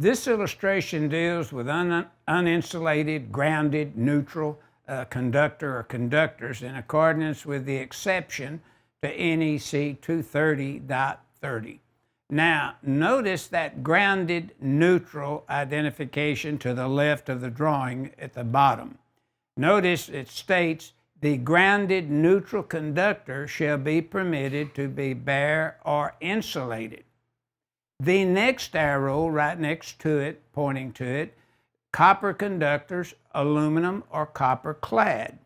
This illustration deals with uninsulated, grounded, neutral conductor or conductors in accordance with the exception to NEC 230.30. Now, notice that grounded neutral identification to the left of the drawing at the bottom. Notice it states the grounded neutral conductor shall be permitted to be bare or insulated. The next arrow right next to it, pointing to it, copper conductors, aluminum or copper clad.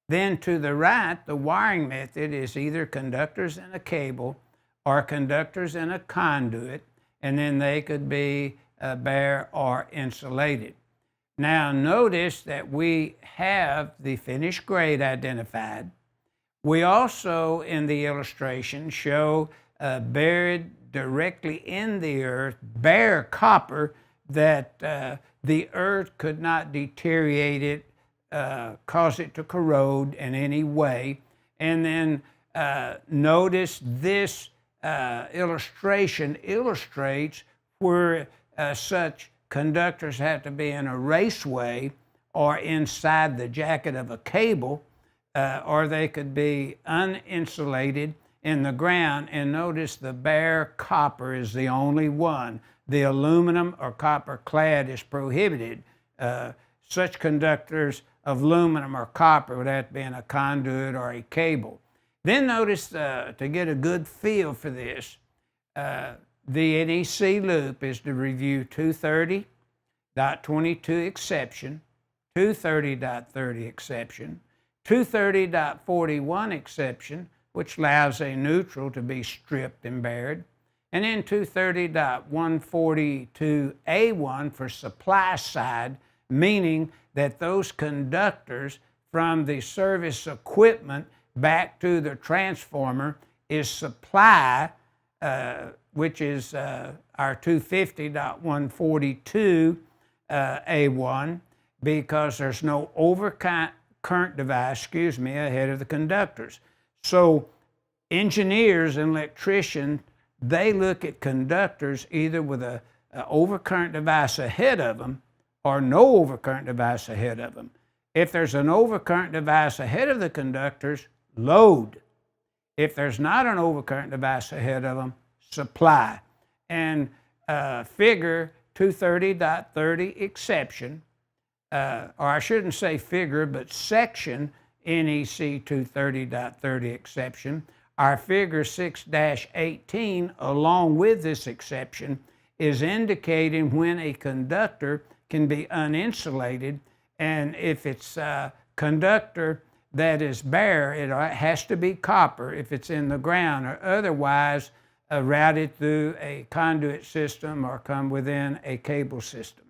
Then to the right, the wiring method is either conductors in a cable or conductors in a conduit, and then they could be bare or insulated. Now notice that we have the finished grade identified. We also, in the illustration, show buried directly in the earth, bare copper that the earth could not deteriorate it, cause it to corrode in any way. And then notice this illustration illustrates where such conductors have to be in a raceway or inside the jacket of a cable, or they could be uninsulated in the ground. And notice the bare copper is the only one. The aluminum or copper clad is prohibited. Such conductors of aluminum or copper would have to be in a conduit or a cable. Then notice, to get a good feel for this, the NEC loop is to review 230.22 exception, 230.30 exception, 230.41 exception, which allows a neutral to be stripped and bared, and then 230.142A1 for supply side, meaning that those conductors from the service equipment back to the transformer is supply, which is our 250.142 A1, because there's no overcurrent device, ahead of the conductors. So engineers and electricians, they look at conductors either with an overcurrent device ahead of them or no overcurrent device ahead of them. If there's an overcurrent device ahead of the conductors, load. If there's not an overcurrent device ahead of them, supply. And figure 230.30 exception, or I shouldn't say figure, but section NEC 230.30 exception, our figure 6-18, along with this exception, is indicating when a conductor can be uninsulated, and if it's a conductor that is bare, it has to be copper if it's in the ground, or otherwise routed through a conduit system or come within a cable system.